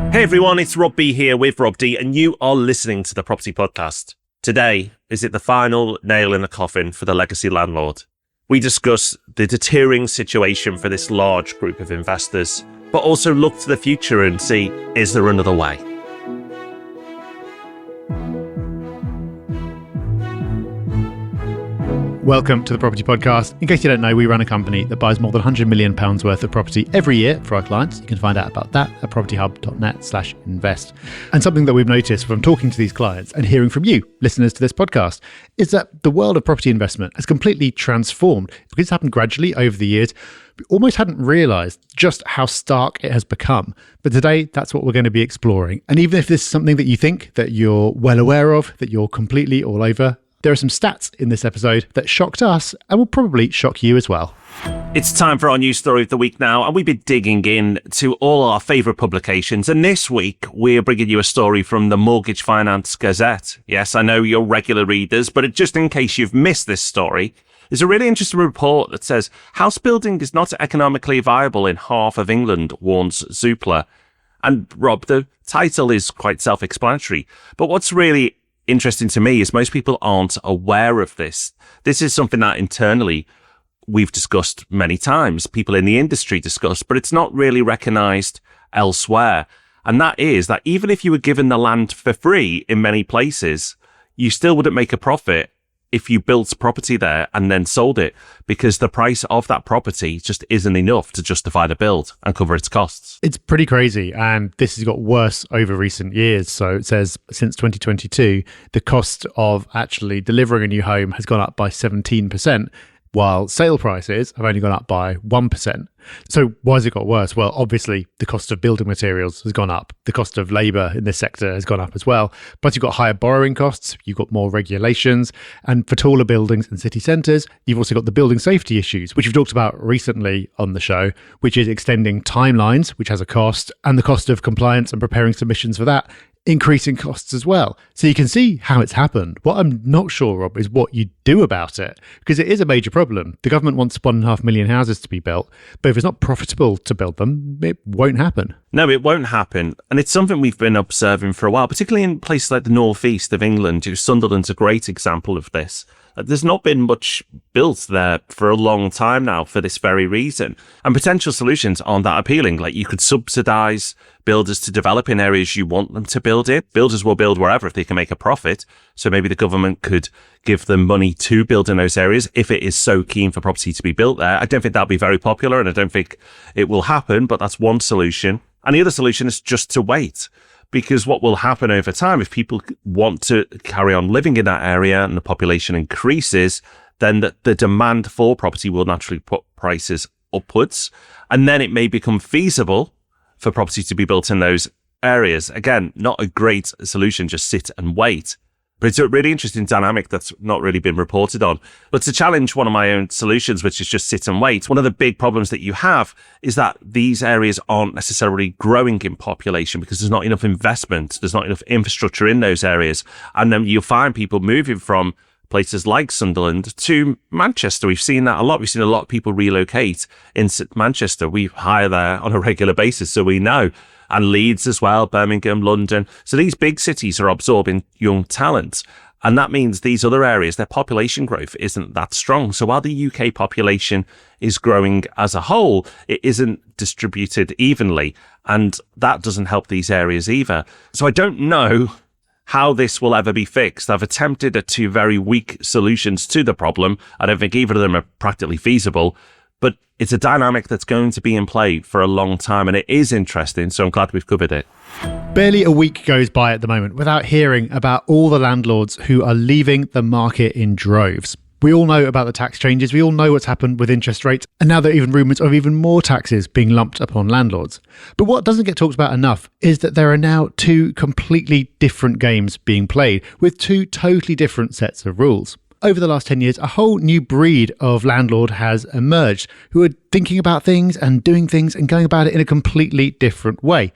Hey everyone, it's Rob B here with Rob D, and you are listening to the Property Podcast. Today, is it the final nail in the coffin for the legacy landlord? We discuss the deterring situation for this large group of investors, but also look to the future and see, is there another way? Welcome to the Property Podcast. In case you don't know, we run a company that buys more than £100 million worth of property every year for our clients. You can find out about that at propertyhub.net/invest. And something that we've noticed from talking to these clients and hearing from you, listeners to this podcast, is that the world of property investment has completely transformed. Because it's happened gradually over the years, we almost hadn't realised just how stark it has become. But today, that's what we're going to be exploring. And even if this is something that you think that you're well aware of, that you're completely all over, there are some stats in this episode that shocked us and will probably shock you as well. It's time for our news story of the week now, and we've been digging in to all our favourite publications. And this week, we're bringing you a story from the Mortgage Finance Gazette. Yes, I know you're regular readers, but just in case you've missed this story, there's a really interesting report that says house building is not economically viable in half of England, warns Zoopla. And Rob, the title is quite self-explanatory, but what's really interesting to me is most people aren't aware of this. This is something that internally we've discussed many times, people in the industry discuss, but it's not really recognised elsewhere. And that is that even if you were given the land for free in many places, you still wouldn't make a profit if you built property there and then sold it, because the price of that property just isn't enough to justify the build and cover its costs. It's pretty crazy, and this has got worse over recent years. So it says since 2022, the cost of actually delivering a new home has gone up by 17%, while sale prices have only gone up by 1%. So why has it got worse? Well, obviously, the cost of building materials has gone up. The cost of labour in this sector has gone up as well. But you've got higher borrowing costs, you've got more regulations, and for taller buildings and city centres, you've also got the building safety issues, which we've talked about recently on the show, which is extending timelines, which has a cost, and the cost of compliance and preparing submissions for that, increasing costs as well. So you can see how it's happened. What I'm not sure, Rob, is what you do about it, because it is a major problem. The government wants 1.5 million houses to be built, but if it's not profitable to build them, it won't happen. No, it won't happen. And it's something we've been observing for a while, particularly in places like the northeast of England. Sunderland's a great example of this. There's not been much built there for a long time now for this very reason. And potential solutions aren't that appealing. Like, you could subsidise builders to develop in areas you want them to build in. Builders will build wherever if they can make a profit. So maybe the government could give them money to build in those areas if it is so keen for property to be built there. I don't think that'll be very popular, and I don't think it will happen, but that's one solution. And the other solution is just to wait. Because what will happen over time, if people want to carry on living in that area and the population increases, then the demand for property will naturally put prices upwards. And then it may become feasible for property to be built in those areas. Again, not a great solution, just sit and wait. But it's a really interesting dynamic that's not really been reported on. But to challenge one of my own solutions, which is just sit and wait, one of the big problems that you have is that these areas aren't necessarily growing in population because there's not enough investment, there's not enough infrastructure in those areas. And then you'll find people moving from places like Sunderland to Manchester. We've seen that a lot. We've seen a lot of people relocate in Manchester. We hire there on a regular basis, so we know. And Leeds as well, Birmingham, London. So these big cities are absorbing young talent. And that means these other areas, their population growth isn't that strong. So while the UK population is growing as a whole, it isn't distributed evenly. And that doesn't help these areas either. So I don't know how this will ever be fixed. I've attempted at two very weak solutions to the problem. I don't think either of them are practically feasible. But it's a dynamic that's going to be in play for a long time, and it is interesting, so I'm glad we've covered it. Barely a week goes by at the moment without hearing about all the landlords who are leaving the market in droves. We all know about the tax changes, we all know what's happened with interest rates, and now there are even rumours of even more taxes being lumped upon landlords. But what doesn't get talked about enough is that there are now two completely different games being played, with two totally different sets of rules. Over the last 10 years, a whole new breed of landlord has emerged who are thinking about things and doing things and going about it in a completely different way.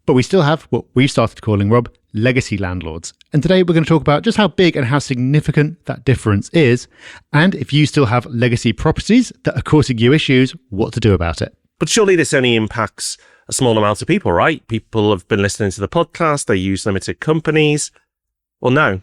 But we still have what we've started calling, Rob, legacy landlords. And today we're going to talk about just how big and how significant that difference is. And if you still have legacy properties that are causing you issues, what to do about it. But surely this only impacts a small amount of people, right? People have been listening to the podcast. They use limited companies. Well, no.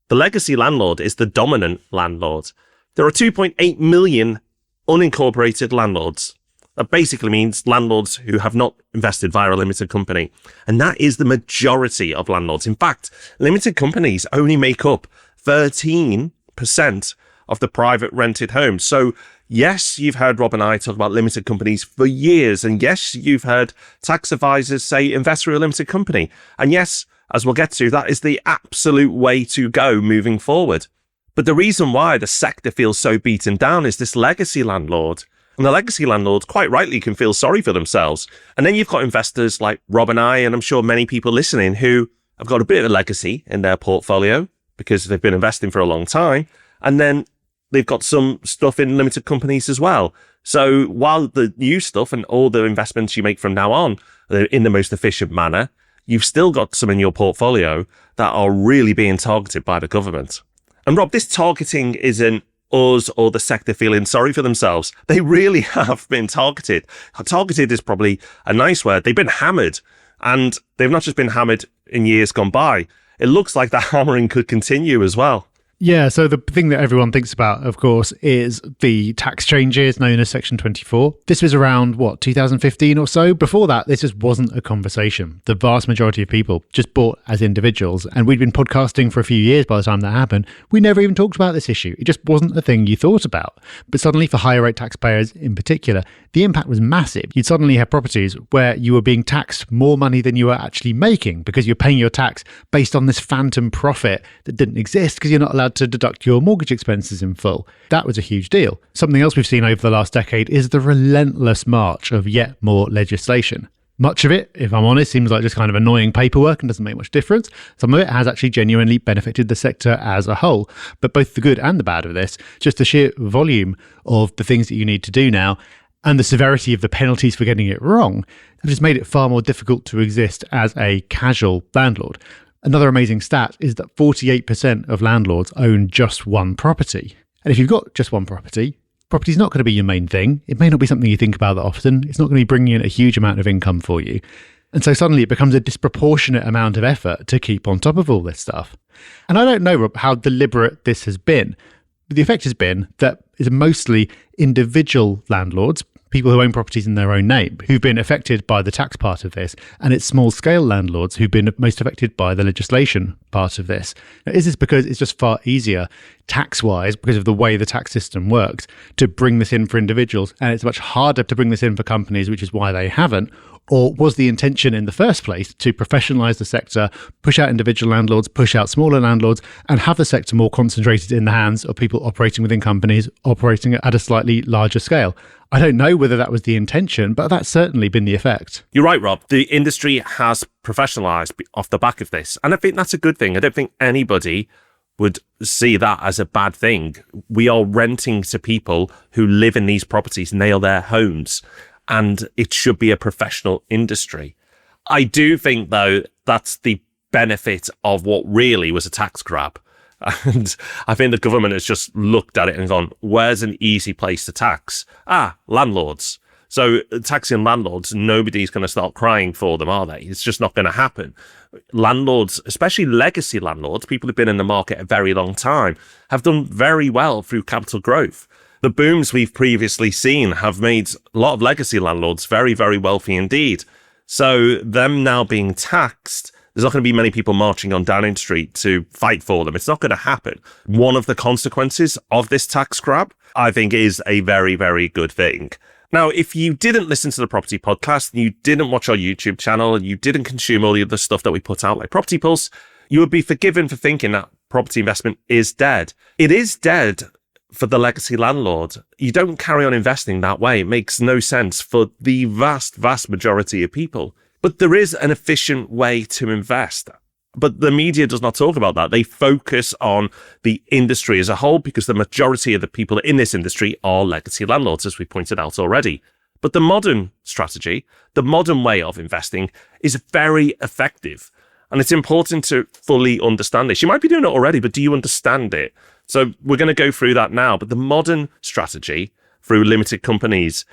The legacy landlord is the dominant landlord. There are 2.8 million unincorporated landlords. That basically means landlords who have not invested via a limited company. And that is the majority of landlords. In fact, limited companies only make up 13% of the private rented homes. So yes, you've heard Rob and I talk about limited companies for years. And yes, you've heard tax advisors say invest through a limited company. And yes, as we'll get to, that is the absolute way to go moving forward. But the reason why the sector feels so beaten down is this legacy landlord. And the legacy landlords quite rightly can feel sorry for themselves. And then you've got investors like Rob and I, and I'm sure many people listening who have got a bit of a legacy in their portfolio because they've been investing for a long time. And then they've got some stuff in limited companies as well. So while the new stuff and all the investments you make from now on are in the most efficient manner, you've still got some in your portfolio that are really being targeted by the government. And Rob, this targeting isn't us or the sector feeling sorry for themselves. They really have been targeted. Targeted is probably a nice word. They've been hammered, and they've not just been hammered in years gone by. It looks like that hammering could continue as well. Yeah, so the thing that everyone thinks about, of course, is the tax changes known as Section 24. This was around, 2015 or so? Before that, this just wasn't a conversation. The vast majority of people just bought as individuals, and we'd been podcasting for a few years by the time that happened. We never even talked about this issue. It just wasn't a thing you thought about. But suddenly, for higher rate taxpayers in particular, the impact was massive. You'd suddenly have properties where you were being taxed more money than you were actually making because you're paying your tax based on this phantom profit that didn't exist because you're not allowed to deduct your mortgage expenses in full. That was a huge deal. Something else we've seen over the last decade is the relentless march of yet more legislation. Much of it, if I'm honest, seems like just kind of annoying paperwork and doesn't make much difference. Some of it has actually genuinely benefited the sector as a whole. But both the good and the bad of this, just the sheer volume of the things that you need to do now and the severity of the penalties for getting it wrong have just made it far more difficult to exist as a casual landlord. Another amazing stat is that 48% of landlords own just one property. And if you've got just one property, property's not going to be your main thing. It may not be something you think about that often. It's not going to be bringing in a huge amount of income for you. And so suddenly it becomes a disproportionate amount of effort to keep on top of all this stuff. And I don't know, Rob, how deliberate this has been. But the effect has been that it's mostly individual landlords, people who own properties in their own name, who've been affected by the tax part of this, and it's small-scale landlords who've been most affected by the legislation part of this. Now, is this because it's just far easier, tax-wise, because of the way the tax system works, to bring this in for individuals, and it's much harder to bring this in for companies, which is why they haven't? Or was the intention in the first place to professionalise the sector, push out individual landlords, push out smaller landlords, and have the sector more concentrated in the hands of people operating within companies, operating at a slightly larger scale? I don't know whether that was the intention, but that's certainly been the effect. You're right, Rob. The industry has professionalised off the back of this. And I think that's a good thing. I don't think anybody would see that as a bad thing. We are renting to people who live in these properties and they are their homes. And it should be a professional industry. I do think, though, that's the benefit of what really was a tax grab. And I think the government has just looked at it and gone, where's an easy place to tax? Landlords. So taxing landlords, nobody's going to start crying for them, are they? It's just not going to happen. Landlords, especially legacy landlords, people who've been in the market a very long time, have done very well through capital growth. The booms we've previously seen have made a lot of legacy landlords very, very wealthy indeed. So them now being taxed, there's not going to be many people marching on Downing Street to fight for them. It's not going to happen. One of the consequences of this tax grab, I think, is a very, very good thing. Now, if you didn't listen to the Property Podcast, and you didn't watch our YouTube channel, and you didn't consume all the other stuff that we put out, like Property Pulse, you would be forgiven for thinking that property investment is dead. It is dead for the legacy landlord. You don't carry on investing that way. It makes no sense for the vast, vast majority of people. But there is an efficient way to invest. But the media does not talk about that. They focus on the industry as a whole because the majority of the people in this industry are legacy landlords, as we pointed out already. But the modern strategy, the modern way of investing is very effective. And it's important to fully understand this. You might be doing it already, but do you understand it? So we're going to go through that now. But the modern strategy through limited companies,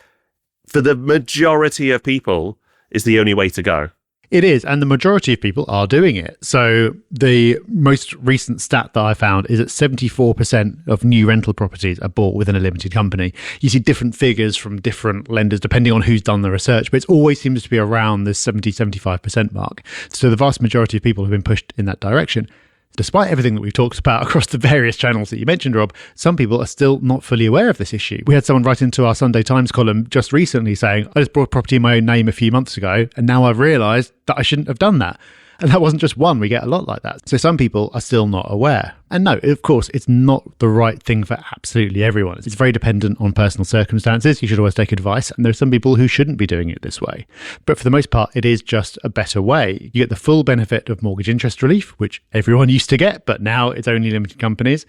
for the majority of people, is the only way to go. It is, and the majority of people are doing it. So the most recent stat that I found is that 74% of new rental properties are bought within a limited company. You see different figures from different lenders depending on who's done the research, but it always seems to be around the 70-75% mark. So the vast majority of people have been pushed in that direction. Despite everything that we've talked about across the various channels that you mentioned, Rob, some people are still not fully aware of this issue. We had someone write into our Sunday Times column just recently saying, I just bought property in my own name a few months ago, and now I've realised that I shouldn't have done that. And that wasn't just one, we get a lot like that. So some people are still not aware. And no, of course, it's not the right thing for absolutely everyone. It's very dependent on personal circumstances. You should always take advice. And there are some people who shouldn't be doing it this way. But for the most part, it is just a better way. You get the full benefit of mortgage interest relief, which everyone used to get, but now it's only limited companies.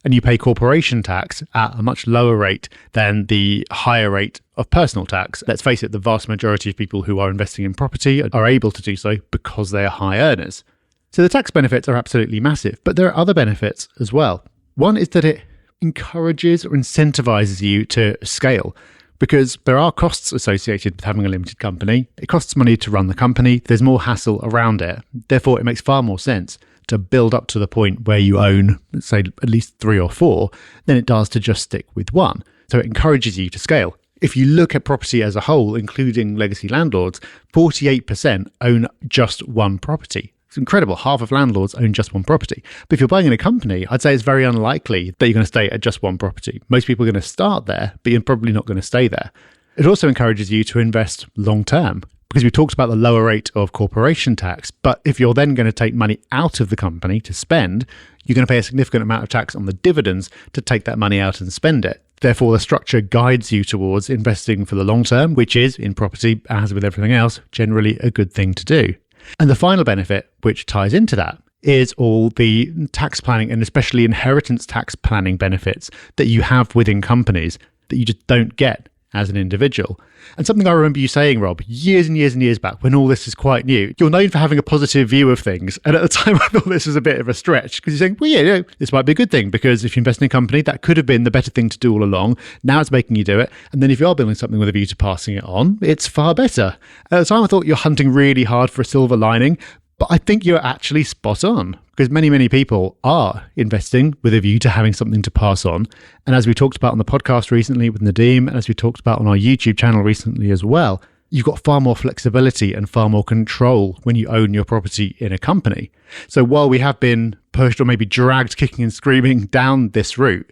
And you pay corporation tax at a much lower rate than the higher rate of personal tax. Let's face it, the vast majority of people who are investing in property are able to do so because they are high earners. So the tax benefits are absolutely massive, but there are other benefits as well. One is that it encourages or incentivizes you to scale, because there are costs associated with having a limited company. It costs money to run the company. There's more hassle around it. Therefore, it makes far more sense to build up to the point where you own, say, at least 3 or 4, than it does to just stick with one. So it encourages you to scale. If you look at property as a whole, including legacy landlords, 48% own just one property. It's incredible. Half of landlords own just one property. But if you're buying in a company, I'd say it's very unlikely that you're going to stay at just one property. Most people are going to start there, but you're probably not going to stay there. It also encourages you to invest long term, because we talked about the lower rate of corporation tax. But if you're then going to take money out of the company to spend, you're going to pay a significant amount of tax on the dividends to take that money out and spend it. Therefore, the structure guides you towards investing for the long term, which is, in property, as with everything else, generally a good thing to do. And the final benefit, which ties into that, is all the tax planning and especially inheritance tax planning benefits that you have within companies that you just don't get as an individual. And something I remember you saying, Rob, years and years and years back, when all this is quite new, you're known for having a positive view of things. And at the time, I thought this was a bit of a stretch, because you're saying, well, yeah, this might be a good thing, because if you invest in a company, that could have been the better thing to do all along. Now it's making you do it. And then if you are building something with a view to passing it on, it's far better. At the time, I thought you're hunting really hard for a silver lining, but I think you're actually spot on, because many, many people are investing with a view to having something to pass on. And as we talked about on the podcast recently with Nadeem, and as we talked about on our YouTube channel recently as well, you've got far more flexibility and far more control when you own your property in a company. So while we have been pushed or maybe dragged kicking and screaming down this route,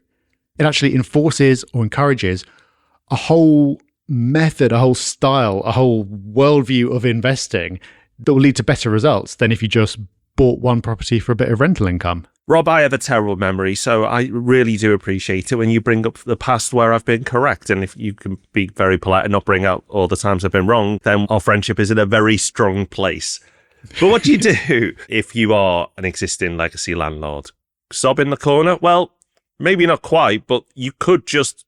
it actually enforces or encourages a whole method, a whole style, a whole worldview of investing that will lead to better results than if you just bought one property for a bit of rental income. Rob, I have a terrible memory, so I really do appreciate it when you bring up the past where I've been correct. And if you can be very polite and not bring out all the times I've been wrong, then our friendship is in a very strong place. But what do you do if you are an existing legacy landlord? Sob in the corner? Well, maybe not quite, but you could just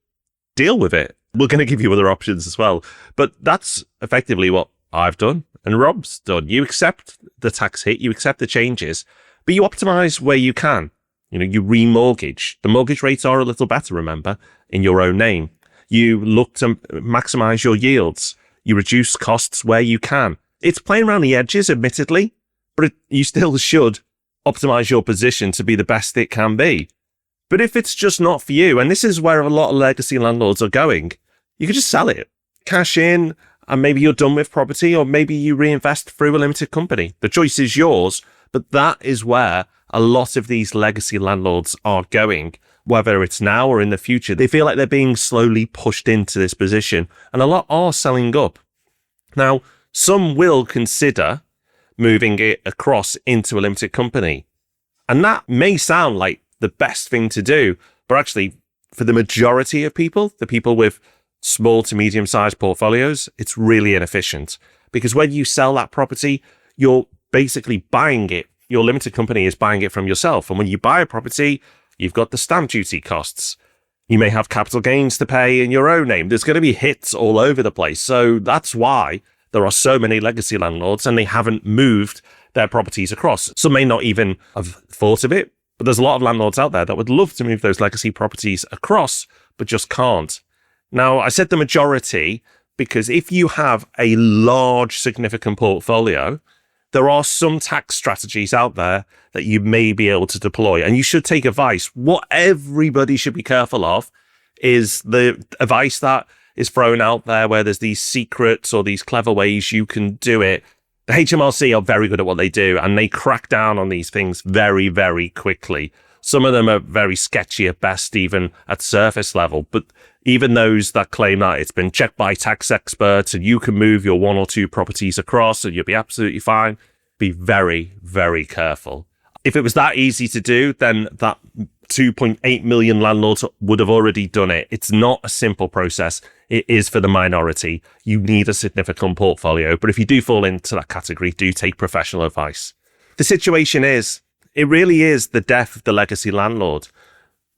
deal with it. We're going to give you other options as well. But that's effectively what I've done and Rob's done. You accept the tax hit, you accept the changes, but you optimize where you can. You remortgage. The mortgage rates are a little better, remember, in your own name. You look to maximize your yields. You reduce costs where you can. It's playing around the edges, admittedly, but you still should optimize your position to be the best it can be. But if it's just not for you, and this is where a lot of legacy landlords are going, you could just sell it, cash in, and maybe you're done with property, or maybe you reinvest through a limited company. The choice is yours, but that is where a lot of these legacy landlords are going, whether it's now or in the future. They feel like they're being slowly pushed into this position, and a lot are selling up. Now, some will consider moving it across into a limited company, and that may sound like the best thing to do, but actually, for the majority of people, the people with small to medium-sized portfolios, it's really inefficient, because when you sell that property, you're basically buying it. Your limited company is buying it from yourself. And when you buy a property, you've got the stamp duty costs. You may have capital gains to pay in your own name. There's going to be hits all over the place. So that's why there are so many legacy landlords and they haven't moved their properties across. Some may not even have thought of it, but there's a lot of landlords out there that would love to move those legacy properties across, but just can't. Now, I said the majority, because if you have a large, significant portfolio, there are some tax strategies out there that you may be able to deploy, and you should take advice. What everybody should be careful of is the advice that is thrown out there where there's these secrets or these clever ways you can do it. The HMRC are very good at what they do, and they crack down on these things very, very quickly. Some of them are very sketchy at best, even at surface level. But even those that claim that it's been checked by tax experts and you can move your one or two properties across and you'll be absolutely fine, be very, very careful. If it was that easy to do, then that 2.8 million landlords would have already done it. It's not a simple process. It is for the minority. You need a significant portfolio. But if you do fall into that category, do take professional advice. The situation is, it really is the death of the legacy landlord.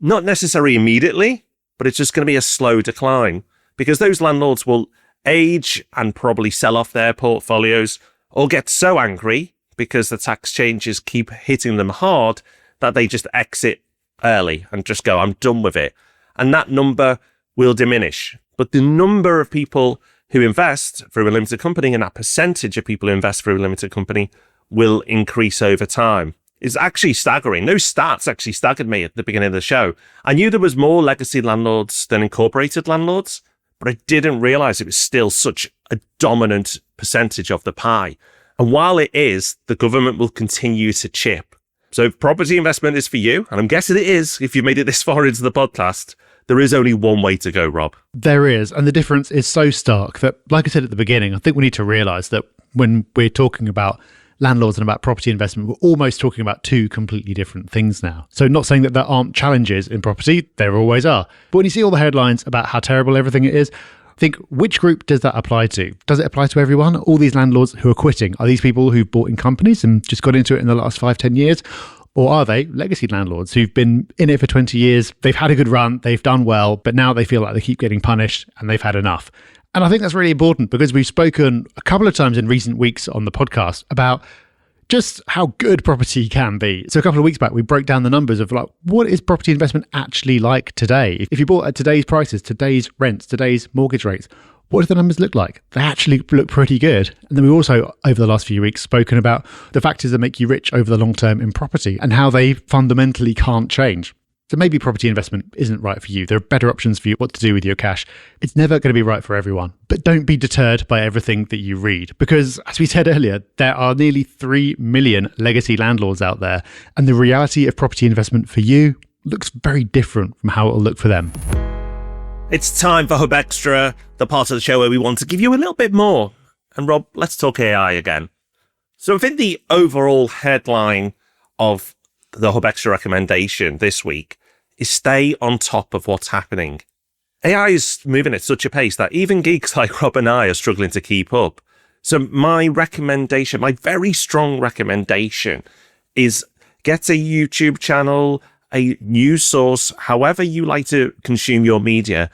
Not necessarily immediately, but it's just going to be a slow decline because those landlords will age and probably sell off their portfolios or get so angry because the tax changes keep hitting them hard that they just exit early and just go, I'm done with it. And that number will diminish. But the number of people who invest through a limited company and that percentage of people who invest through a limited company will increase over time. It's actually staggering. Those stats actually staggered me at the beginning of the show. I knew there was more legacy landlords than incorporated landlords, but I didn't realize it was still such a dominant percentage of the pie. And while it is, the government will continue to chip. So if property investment is for you, and I'm guessing it is if you've made it this far into the podcast, there is only one way to go, Rob. There is. And the difference is so stark that, like I said at the beginning, I think we need to realize that when we're talking about landlords and about property investment, we're almost talking about two completely different things now. So not saying that there aren't challenges in property, there always are. But when you see all the headlines about how terrible everything is, think, which group does that apply to? Does it apply to everyone? All these landlords who are quitting, are these people who've bought in companies and just got into it in the last 5-10 years? Or are they legacy landlords who've been in it for 20 years, they've had a good run, they've done well, but now they feel like they keep getting punished and they've had enough? And I think that's really important because we've spoken a couple of times in recent weeks on the podcast about just how good property can be. So a couple of weeks back, we broke down the numbers of like, what is property investment actually like today? If you bought at today's prices, today's rents, today's mortgage rates, what do the numbers look like? They actually look pretty good. And then we also, over the last few weeks, spoken about the factors that make you rich over the long term in property and how they fundamentally can't change. So maybe property investment isn't right for you. There are better options for you what to do with your cash. It's never going to be right for everyone. But don't be deterred by everything that you read. Because as we said earlier, there are nearly 3 million legacy landlords out there. And the reality of property investment for you looks very different from how it will look for them. It's time for Hub Extra, the part of the show where we want to give you a little bit more. And Rob, let's talk AI again. So I think the overall headline of the Hub Extra recommendation this week is stay on top of what's happening. AI is moving at such a pace that even geeks like Rob and I are struggling to keep up. So my recommendation, my very strong recommendation is get a YouTube channel, a news source, however you like to consume your media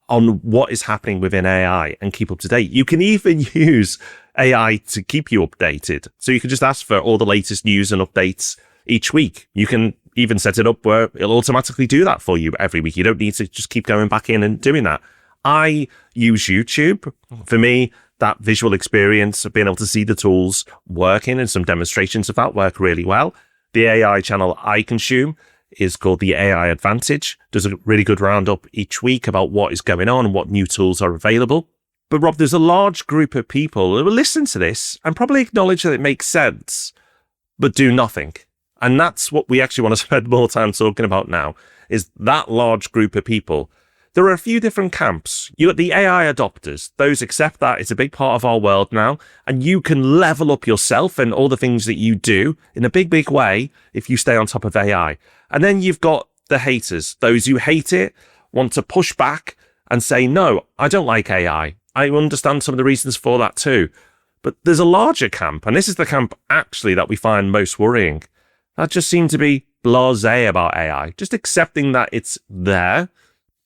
on what is happening within AI and keep up to date. You can even use AI to keep you updated. So you can just ask for all the latest news and updates each week. You can even set it up where it'll automatically do that for you every week. You don't need to just keep going back in and doing that. I use YouTube. For me, that visual experience of being able to see the tools working and some demonstrations of that work really well. The AI channel I consume is called the AI Advantage. Does a really good roundup each week about what is going on and what new tools are available. But Rob, there's a large group of people who will listen to this and probably acknowledge that it makes sense, but do nothing. And that's what we actually want to spend more time talking about now, is that large group of people. There are a few different camps. You got the AI adopters. Those accept that it's a big part of our world now, and you can level up yourself and all the things that you do in a big, big way if you stay on top of AI. And then you've got the haters, those who hate it, want to push back and say, no, I don't like AI. I understand some of the reasons for that too. But there's a larger camp, and this is the camp actually that we find most worrying. That just seem to be blasé about AI, just accepting that it's there,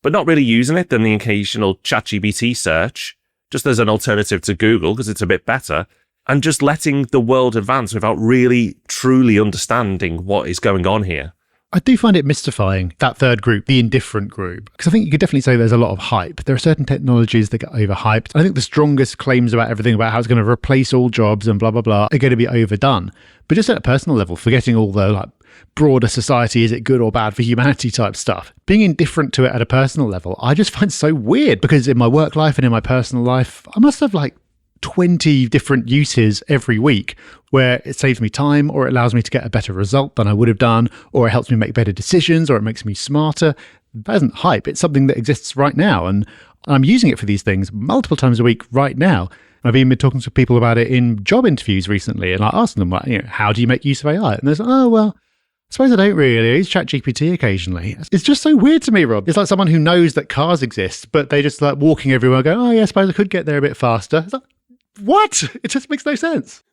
but not really using it than the occasional ChatGPT search, just as an alternative to Google because it's a bit better, and just letting the world advance without really truly understanding what is going on here. I do find it mystifying, that third group, the indifferent group, because I think you could definitely say there's a lot of hype. There are certain technologies that get overhyped. I think the strongest claims about everything about how it's going to replace all jobs and blah, blah, blah are going to be overdone. But just at a personal level, forgetting all the like broader society, is it good or bad for humanity type stuff, being indifferent to it at a personal level, I just find so weird, because in my work life and in my personal life, I must have like 20 different uses every week where it saves me time, or it allows me to get a better result than I would have done, or it helps me make better decisions, or it makes me smarter. That isn't hype. It's something that exists right now. And I'm using it for these things multiple times a week right now. I've even been talking to people about it in job interviews recently, and I asked them, like, how do you make use of AI? And they're like, oh, well, I suppose I don't really. I use ChatGPT occasionally. It's just so weird to me, Rob. It's like someone who knows that cars exist, but they just like walking everywhere going, oh, yeah, I suppose I could get there a bit faster. It's like, what? It just makes no sense.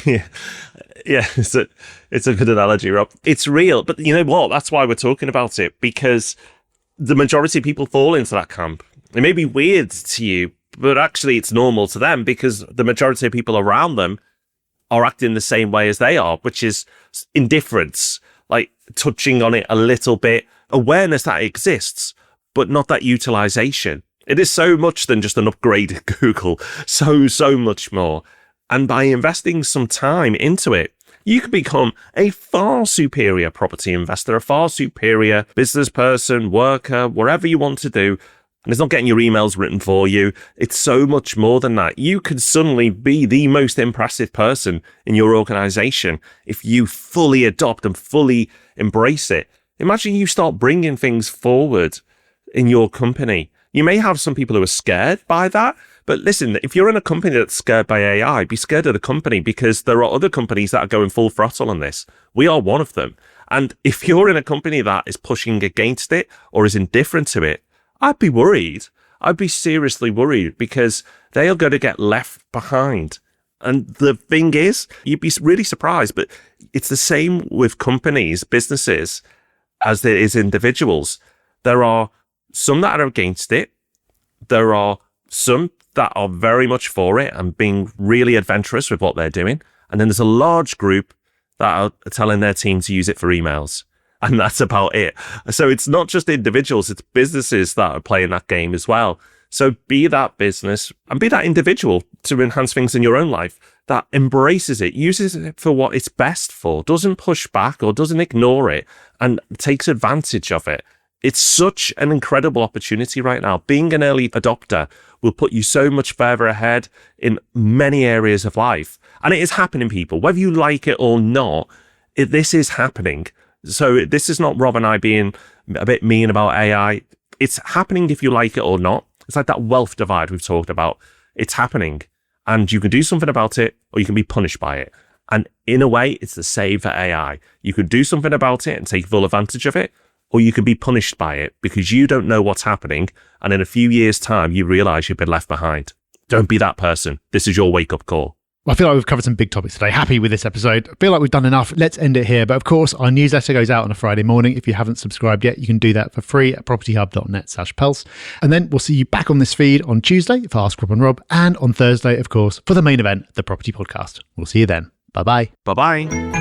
yeah, it's a good analogy, Rob. It's real, but you know what? That's why we're talking about it, because the majority of people fall into that camp. It may be weird to you, but actually it's normal to them, because the majority of people around them are acting the same way as they are, which is indifference, like touching on it a little bit, awareness that it exists, but not that utilization. It is so much than just an upgraded Google, so much more. And by investing some time into it, you can become a far superior property investor, a far superior business person, worker, whatever you want to do. And it's not getting your emails written for you. It's so much more than that. You could suddenly be the most impressive person in your organization if you fully adopt and fully embrace it. Imagine you start bringing things forward in your company. You may have some people who are scared by that, but listen, if you're in a company that's scared by AI, be scared of the company, because there are other companies that are going full throttle on this. We are one of them. And if you're in a company that is pushing against it or is indifferent to it, I'd be worried. I'd be seriously worried, because they are going to get left behind. And the thing is, you'd be really surprised, but it's the same with companies, businesses, as there is individuals. There are some that are against it. There are some that are very much for it and being really adventurous with what they're doing. And then there's a large group that are telling their team to use it for emails. And that's about it. So it's not just individuals, it's businesses that are playing that game as well. So be that business and be that individual to enhance things in your own life that embraces it, uses it for what it's best for, doesn't push back or doesn't ignore it, and takes advantage of it. It's such an incredible opportunity right now. Being an early adopter will put you so much further ahead in many areas of life. And it is happening, people. Whether you like it or not, this is happening. So this is not Rob and I being a bit mean about AI. It's happening if you like it or not. It's like that wealth divide we've talked about. It's happening. And you can do something about it, or you can be punished by it. And in a way, it's the same for AI. You could do something about it and take full advantage of it, or you could be punished by it because you don't know what's happening. And in a few years' time, you realize you've been left behind. Don't be that person. This is your wake-up call. Well, I feel like we've covered some big topics today. Happy with this episode. I feel like we've done enough. Let's end it here. But of course, our newsletter goes out on a Friday morning. If you haven't subscribed yet, you can do that for free at propertyhub.net/pulse. And then we'll see you back on this feed on Tuesday for Ask Rob and Rob, and on Thursday, of course, for the main event, the Property Podcast. We'll see you then. Bye-bye. Bye-bye.